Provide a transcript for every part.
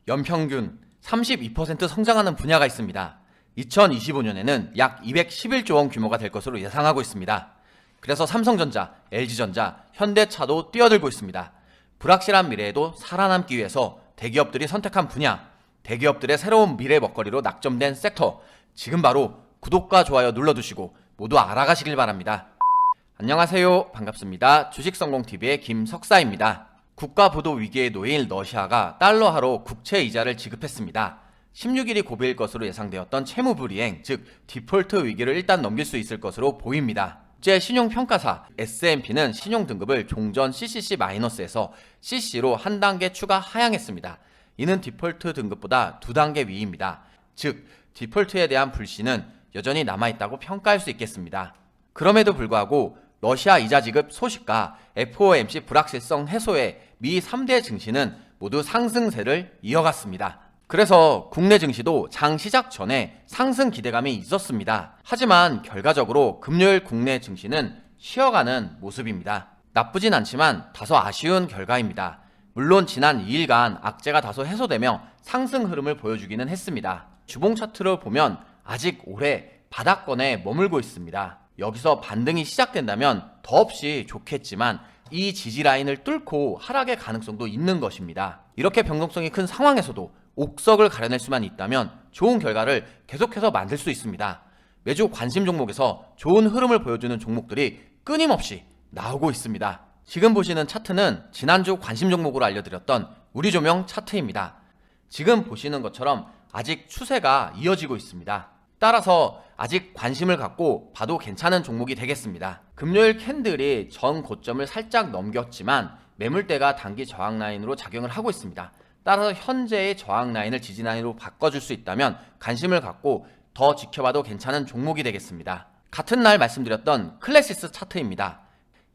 연평균 32% 성장하는 분야가 있습니다. 2025년에는 약 211조 원 규모가 될 것으로 예상하고 있습니다. 그래서 삼성전자, LG전자, 현대차도 뛰어들고 있습니다. 불확실한 미래에도 살아남기 위해서 대기업들이 선택한 분야, 대기업들의 새로운 미래 먹거리로 낙점된 섹터, 지금 바로 구독과 좋아요 눌러두시고 모두 알아가시길 바랍니다. 안녕하세요. 반갑습니다. 주식성공TV의 김석사입니다. 국가부도 위기에 놓인 러시아가 달러화로 국채 이자를 지급했습니다. 16일이 고비일 것으로 예상되었던 채무불이행, 즉 디폴트 위기를 일단 넘길 수 있을 것으로 보입니다. 국제 신용평가사 S&P는 신용등급을 종전 CCC-에서 CC로 한 단계 추가 하향했습니다. 이는 디폴트 등급보다 2단계 위입니다. 즉 디폴트에 대한 불신은 여전히 남아있다고 평가할 수 있겠습니다. 그럼에도 불구하고 러시아 이자 지급 소식과 FOMC 불확실성 해소에 미 3대 증시는 모두 상승세를 이어갔습니다. 그래서 국내 증시도 장 시작 전에 상승 기대감이 있었습니다. 하지만 결과적으로 금요일 국내 증시는 쉬어가는 모습입니다. 나쁘진 않지만 다소 아쉬운 결과입니다. 물론 지난 2일간 악재가 다소 해소되며 상승 흐름을 보여주기는 했습니다. 주봉 차트를 보면 아직 올해 바닥권에 머물고 있습니다. 여기서 반등이 시작된다면 더없이 좋겠지만 이 지지라인을 뚫고 하락의 가능성도 있는 것입니다. 이렇게 변동성이 큰 상황에서도 옥석을 가려낼 수만 있다면 좋은 결과를 계속해서 만들 수 있습니다. 매주 관심 종목에서 좋은 흐름을 보여주는 종목들이 끊임없이 나오고 있습니다. 지금 보시는 차트는 지난주 관심 종목으로 알려드렸던 우리조명 차트입니다. 지금 보시는 것처럼 아직 추세가 이어지고 있습니다. 따라서 아직 관심을 갖고 봐도 괜찮은 종목이 되겠습니다. 금요일 캔들이 전 고점을 살짝 넘겼지만 매물대가 단기 저항 라인으로 작용을 하고 있습니다. 따라서 현재의 저항 라인을 지지 라인으로 바꿔줄 수 있다면 관심을 갖고 더 지켜봐도 괜찮은 종목이 되겠습니다. 같은 날 말씀드렸던 클래시스 차트입니다.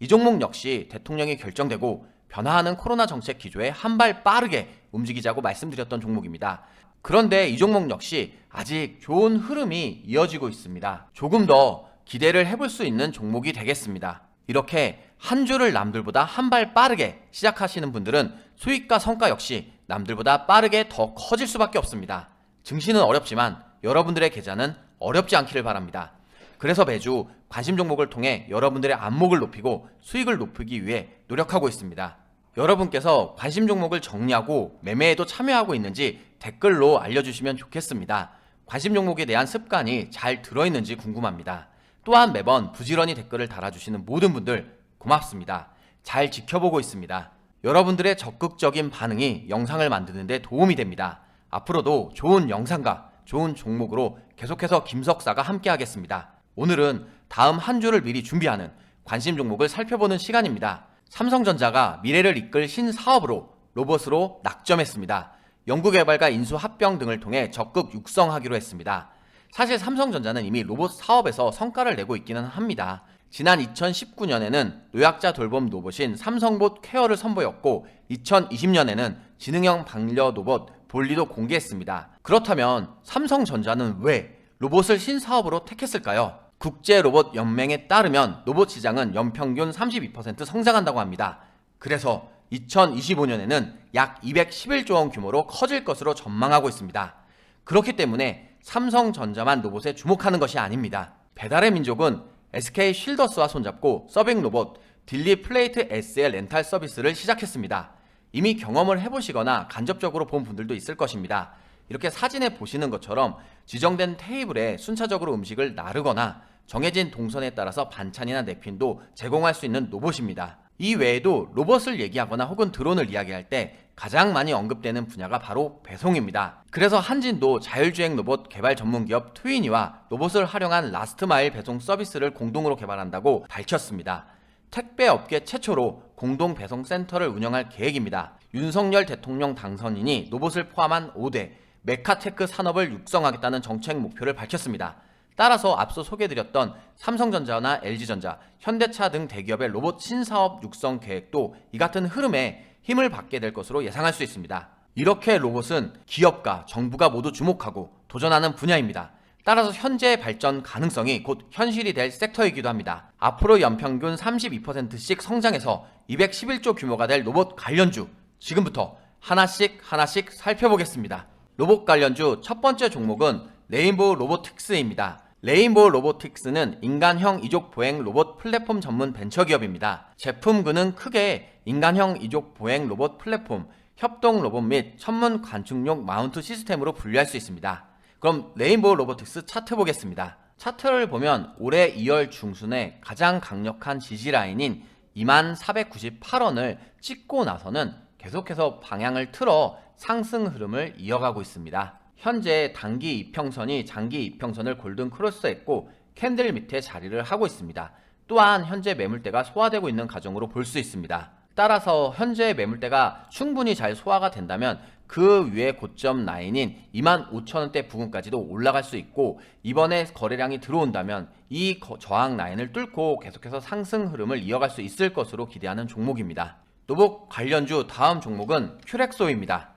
이 종목 역시 대통령이 결정되고 변화하는 코로나 정책 기조에 한 발 빠르게 움직이자고 말씀드렸던 종목입니다. 그런데 이 종목 역시 아직 좋은 흐름이 이어지고 있습니다. 조금 더 기대를 해볼 수 있는 종목이 되겠습니다. 이렇게 한 주를 남들보다 한 발 빠르게 시작하시는 분들은 수익과 성과 역시 남들보다 빠르게 더 커질 수밖에 없습니다. 증시는 어렵지만 여러분들의 계좌는 어렵지 않기를 바랍니다. 그래서 매주 관심 종목을 통해 여러분들의 안목을 높이고 수익을 높이기 위해 노력하고 있습니다. 여러분께서 관심 종목을 정리하고 매매에도 참여하고 있는지 댓글로 알려주시면 좋겠습니다. 관심 종목에 대한 습관이 잘 들어있는지 궁금합니다. 또한 매번 부지런히 댓글을 달아주시는 모든 분들 고맙습니다. 잘 지켜보고 있습니다. 여러분들의 적극적인 반응이 영상을 만드는 데 도움이 됩니다. 앞으로도 좋은 영상과 좋은 종목으로 계속해서 김석사가 함께 하겠습니다. 오늘은 다음 한 주를 미리 준비하는 관심 종목을 살펴보는 시간입니다. 삼성전자가 미래를 이끌 신사업으로 로봇으로 낙점했습니다. 연구개발과 인수 합병 등을 통해 적극 육성하기로 했습니다. 사실 삼성전자는 이미 로봇 사업에서 성과를 내고 있기는 합니다. 지난 2019년에는 노약자 돌봄 로봇인 삼성봇 퀘어를 선보였고 2020년에는 지능형 반려 로봇 볼리도 공개했습니다. 그렇다면 삼성전자는 왜 로봇을 신사업으로 택했을까요? 국제로봇연맹에 따르면 로봇 시장은 연평균 32% 성장한다고 합니다. 그래서 2025년에는 약 211조 원 규모로 커질 것으로 전망하고 있습니다. 그렇기 때문에 삼성전자만 로봇에 주목하는 것이 아닙니다. 배달의 민족은 SK 쉴더스와 손잡고 서빙 로봇 딜리 플레이트 S의 렌탈 서비스를 시작했습니다. 이미 경험을 해보시거나 간접적으로 본 분들도 있을 것입니다. 이렇게 사진에 보시는 것처럼 지정된 테이블에 순차적으로 음식을 나르거나 정해진 동선에 따라서 반찬이나 냅킨도 제공할 수 있는 로봇입니다. 이 외에도 로봇을 얘기하거나 혹은 드론을 이야기할 때 가장 많이 언급되는 분야가 바로 배송입니다. 그래서 한진도 자율주행 로봇 개발 전문기업 트위니와 로봇을 활용한 라스트마일 배송 서비스를 공동으로 개발한다고 밝혔습니다. 택배 업계 최초로 공동 배송 센터를 운영할 계획입니다. 윤석열 대통령 당선인이 로봇을 포함한 5대 메카테크 산업을 육성하겠다는 정책 목표를 밝혔습니다. 따라서 앞서 소개해드렸던 삼성전자나 LG전자, 현대차 등 대기업의 로봇 신사업 육성 계획도 이 같은 흐름에 힘을 받게 될 것으로 예상할 수 있습니다. 이렇게 로봇은 기업과 정부가 모두 주목하고 도전하는 분야입니다. 따라서 현재의 발전 가능성이 곧 현실이 될 섹터이기도 합니다. 앞으로 연평균 32%씩 성장해서 211조 규모가 될 로봇 관련주 지금부터 하나씩 살펴보겠습니다. 로봇 관련주 첫 번째 종목은 레인보우 로보틱스입니다. 레인보우 로보틱스는 인간형 이족 보행 로봇 플랫폼 전문 벤처기업입니다. 제품군은 크게 인간형 이족 보행 로봇 플랫폼, 협동 로봇 및 천문 관측용 마운트 시스템으로 분류할 수 있습니다. 그럼 레인보우 로보틱스 차트 보겠습니다. 차트를 보면 올해 2월 중순에 가장 강력한 지지라인인 2498원을 찍고 나서는 계속해서 방향을 틀어 상승 흐름을 이어가고 있습니다. 현재 단기 이평선이 장기 이평선을 골든 크로스했고 캔들 밑에 자리를 하고 있습니다. 또한 현재 매물대가 소화되고 있는 과정으로 볼 수 있습니다. 따라서 현재 매물대가 충분히 잘 소화가 된다면 그 위에 고점 라인인 25,000원대 부근까지도 올라갈 수 있고, 이번에 거래량이 들어온다면 이 저항 라인을 뚫고 계속해서 상승 흐름을 이어갈 수 있을 것으로 기대하는 종목입니다. 로봇 관련주 다음 종목은 큐렉소입니다.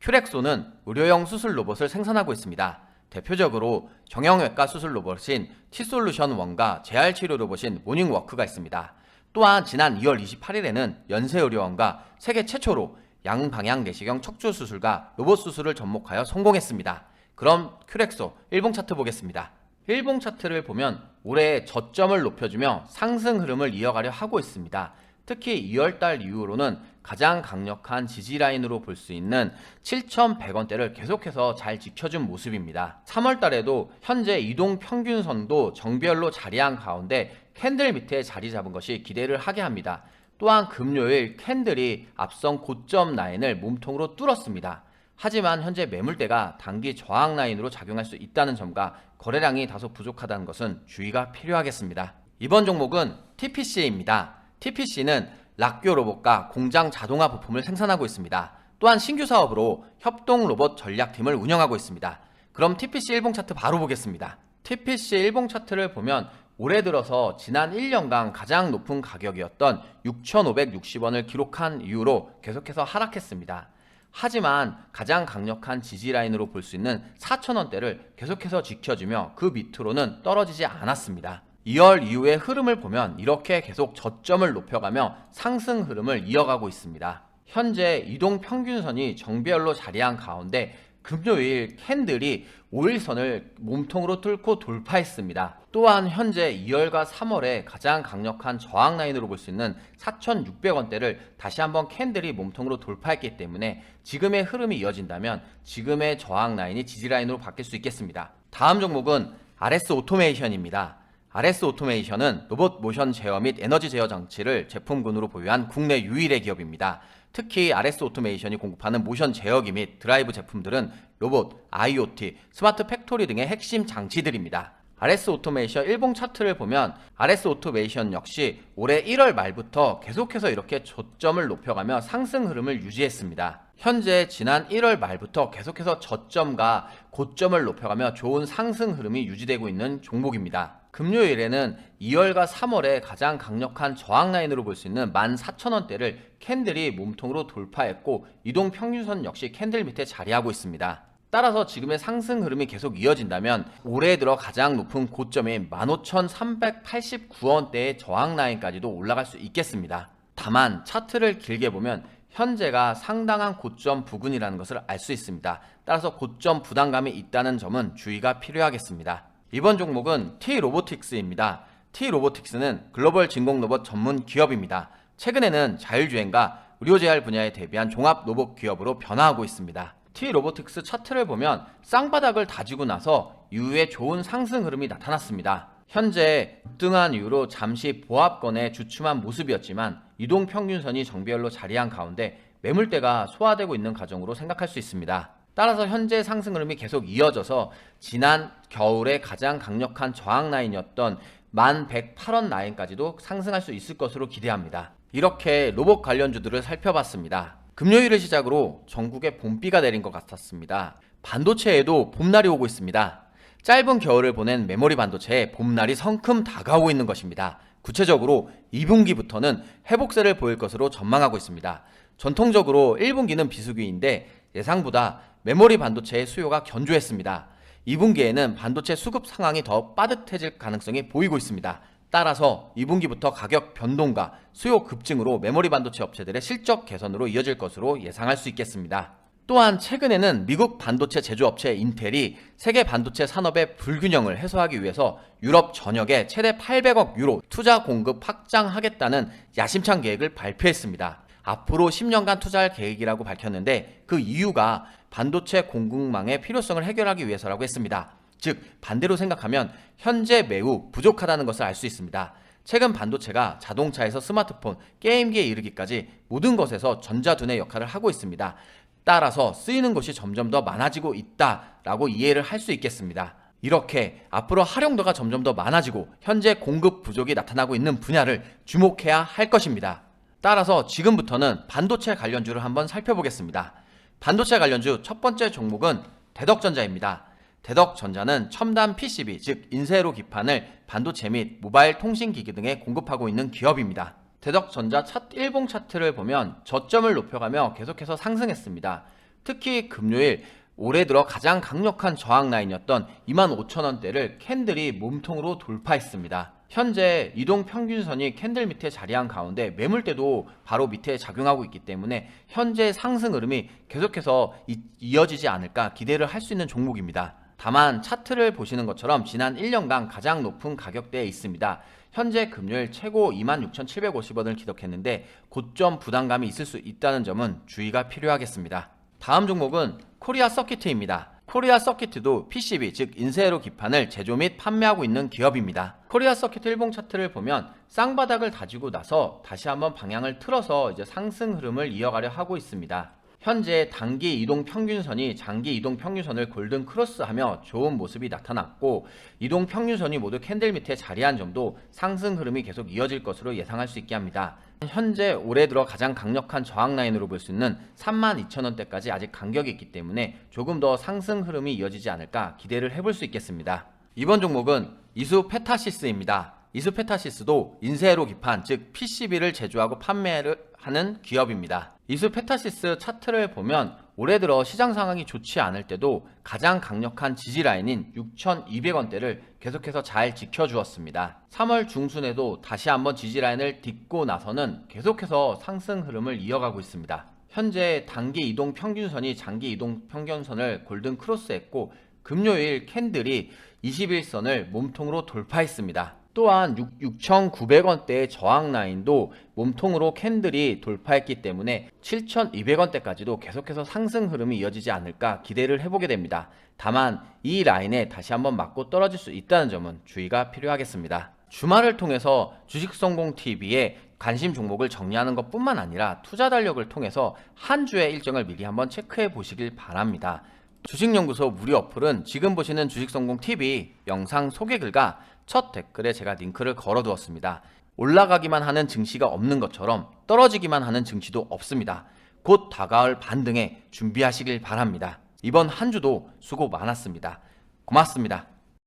큐렉소는 의료용 수술 로봇을 생산하고 있습니다. 대표적으로 정형외과 수술 로봇인 T솔루션 1과 재활치료 로봇인 모닝워크가 있습니다. 또한 지난 2월 28일에는 연세의료원과 세계 최초로 양방향 내시경 척추 수술과 로봇 수술을 접목하여 성공했습니다. 그럼 큐렉소 일봉 차트 보겠습니다. 일봉 차트를 보면 올해 저점을 높여주며 상승 흐름을 이어가려 하고 있습니다. 특히 2월달 이후로는 가장 강력한 지지라인으로 볼 수 있는 7,100원대를 계속해서 잘 지켜준 모습입니다. 3월달에도 현재 이동평균선도 정별로 자리한 가운데 캔들 밑에 자리 잡은 것이 기대를 하게 합니다. 또한 금요일 캔들이 앞선 고점 라인을 몸통으로 뚫었습니다. 하지만 현재 매물대가 단기 저항 라인으로 작용할 수 있다는 점과 거래량이 다소 부족하다는 것은 주의가 필요하겠습니다. 이번 종목은 TPC입니다. TPC는 락교 로봇과 공장 자동화 부품을 생산하고 있습니다. 또한 신규 사업으로 협동 로봇 전략팀을 운영하고 있습니다. 그럼 TPC 일봉 차트 바로 보겠습니다. TPC 일봉 차트를 보면 올해 들어서 지난 1년간 가장 높은 가격이었던 6,560원을 기록한 이후로 계속해서 하락했습니다. 하지만 가장 강력한 지지라인으로 볼 수 있는 4,000원대를 계속해서 지켜주며 그 밑으로는 떨어지지 않았습니다. 2월 이후의 흐름을 보면 이렇게 계속 저점을 높여가며 상승 흐름을 이어가고 있습니다. 현재 이동평균선이 정배열로 자리한 가운데 금요일 캔들이 5일선을 몸통으로 뚫고 돌파했습니다. 또한 현재 2월과 3월에 가장 강력한 저항 라인으로 볼 수 있는 4,600원대를 다시 한번 캔들이 몸통으로 돌파했기 때문에 지금의 흐름이 이어진다면 지금의 저항 라인이 지지 라인으로 바뀔 수 있겠습니다. 다음 종목은 RS 오토메이션입니다. RS 오토메이션은 로봇 모션 제어 및 에너지 제어 장치를 제품군으로 보유한 국내 유일의 기업입니다. 특히 RS 오토메이션이 공급하는 모션 제어기 및 드라이브 제품들은 로봇, IoT, 스마트 팩토리 등의 핵심 장치들입니다. RS 오토메이션 일봉 차트를 보면 RS 오토메이션 역시 올해 1월 말부터 계속해서 이렇게 저점을 높여가며 상승 흐름을 유지했습니다. 현재 지난 1월 말부터 계속해서 저점과 고점을 높여가며 좋은 상승 흐름이 유지되고 있는 종목입니다. 금요일에는 2월과 3월에 가장 강력한 저항 라인으로 볼 수 있는 14,000원대를 캔들이 몸통으로 돌파했고 이동평균선 역시 캔들 밑에 자리하고 있습니다. 따라서 지금의 상승 흐름이 계속 이어진다면 올해 들어 가장 높은 고점인 15,389원대의 저항 라인까지도 올라갈 수 있겠습니다. 다만 차트를 길게 보면 현재가 상당한 고점 부근이라는 것을 알 수 있습니다. 따라서 고점 부담감이 있다는 점은 주의가 필요하겠습니다. 이번 종목은 T-로보틱스입니다. T-로보틱스는 글로벌 진공 로봇 전문 기업입니다. 최근에는 자율주행과 의료재활 분야에 대비한 종합 로봇 기업으로 변화하고 있습니다. T-로보틱스 차트를 보면 쌍바닥을 다지고 나서 이후에 좋은 상승 흐름이 나타났습니다. 현재 급등한 이후로 잠시 보합권에 주춤한 모습이었지만 이동평균선이 정배열로 자리한 가운데 매물대가 소화되고 있는 과정으로 생각할 수 있습니다. 따라서 현재 상승 흐름이 계속 이어져서 지난 겨울에 가장 강력한 저항 라인이었던 1108원 라인까지도 상승할 수 있을 것으로 기대합니다. 이렇게 로봇 관련주들을 살펴봤습니다. 금요일을 시작으로 전국에 봄비가 내린 것 같았습니다. 반도체에도 봄날이 오고 있습니다. 짧은 겨울을 보낸 메모리 반도체에 봄날이 성큼 다가오고 있는 것입니다. 구체적으로 2분기부터는 회복세를 보일 것으로 전망하고 있습니다. 전통적으로 1분기는 비수기인데 예상보다 메모리 반도체의 수요가 견조했습니다. 2분기에는 반도체 수급 상황이 더 빠듯해질 가능성이 보이고 있습니다. 따라서 2분기부터 가격 변동과 수요 급증으로 메모리 반도체 업체들의 실적 개선으로 이어질 것으로 예상할 수 있겠습니다. 또한 최근에는 미국 반도체 제조업체 인텔이 세계 반도체 산업의 불균형을 해소하기 위해서 유럽 전역에 최대 800억 유로 투자 공급 확장하겠다는 야심찬 계획을 발표했습니다. 앞으로 10년간 투자할 계획이라고 밝혔는데 그 이유가 반도체 공급망의 필요성을 해결하기 위해서라고 했습니다. 즉 반대로 생각하면 현재 매우 부족하다는 것을 알 수 있습니다. 최근 반도체가 자동차에서 스마트폰, 게임기에 이르기까지 모든 것에서 전자두뇌 역할을 하고 있습니다. 따라서 쓰이는 곳이 점점 더 많아지고 있다라고 이해를 할 수 있겠습니다. 이렇게 앞으로 활용도가 점점 더 많아지고 현재 공급 부족이 나타나고 있는 분야를 주목해야 할 것입니다. 따라서 지금부터는 반도체 관련주를 한번 살펴보겠습니다. 반도체 관련주 첫 번째 종목은 대덕전자입니다. 대덕전자는 첨단 PCB, 즉 인쇄로 기판을 반도체 및 모바일 통신기기 등에 공급하고 있는 기업입니다. 대덕전자 일봉 차트를 보면 저점을 높여가며 계속해서 상승했습니다. 특히 금요일 올해 들어 가장 강력한 저항 라인이었던 25,000원대를 캔들이 몸통으로 돌파했습니다. 현재 이동 평균선이 캔들 밑에 자리한 가운데 매물대도 바로 밑에 작용하고 있기 때문에 현재 상승 흐름이 계속해서 이어지지 않을까 기대를 할 수 있는 종목입니다. 다만 차트를 보시는 것처럼 지난 1년간 가장 높은 가격대에 있습니다. 현재 금요일 최고 26,750원을 기록했는데 고점 부담감이 있을 수 있다는 점은 주의가 필요하겠습니다. 다음 종목은 코리아 서키트입니다. 코리아 서키트도 PCB, 즉 인쇄로 기판을 제조 및 판매하고 있는 기업입니다. 코리아 서키트 일봉 차트를 보면 쌍바닥을 다지고 나서 다시 한번 방향을 틀어서 상승 흐름을 이어가려 하고 있습니다. 현재 단기 이동 평균선이 장기 이동 평균선을 골든 크로스하며 좋은 모습이 나타났고 이동 평균선이 모두 캔들 밑에 자리한 점도 상승 흐름이 계속 이어질 것으로 예상할 수 있게 합니다. 현재 올해 들어 가장 강력한 저항 라인으로 볼 수 있는 32,000원대까지 아직 간격이 있기 때문에 조금 더 상승 흐름이 이어지지 않을까 기대를 해볼 수 있겠습니다. 이번 종목은 이수페타시스입니다. 이수페타시스도 인쇄로 기판, 즉 PCB를 제조하고 판매를 하는 기업입니다. 이수페타시스 차트를 보면 올해 들어 시장 상황이 좋지 않을 때도 가장 강력한 지지 라인인 6,200원대를 계속해서 잘 지켜주었습니다. 3월 중순에도 다시 한번 지지 라인을 딛고 나서는 계속해서 상승 흐름을 이어가고 있습니다. 현재 단기 이동 평균선이 장기 이동 평균선을 골든 크로스했고 금요일 캔들이 21선을 몸통으로 돌파했습니다. 또한 6,900원대의 저항 라인도 몸통으로 캔들이 돌파했기 때문에 7,200원대까지도 계속해서 상승 흐름이 이어지지 않을까 기대를 해보게 됩니다. 다만 이 라인에 다시 한번 맞고 떨어질 수 있다는 점은 주의가 필요하겠습니다. 주말을 통해서 주식성공TV의 관심 종목을 정리하는 것뿐만 아니라 투자 달력을 통해서 한 주의 일정을 미리 한번 체크해 보시길 바랍니다. 주식연구소 무료 어플은 지금 보시는 주식성공TV 영상 소개글과 첫 댓글에 제가 링크를 걸어두었습니다. 올라가기만 하는 증시가 없는 것처럼 떨어지기만 하는 증시도 없습니다. 곧 다가올 반등에 준비하시길 바랍니다. 이번 한 주도 수고 많았습니다. 고맙습니다.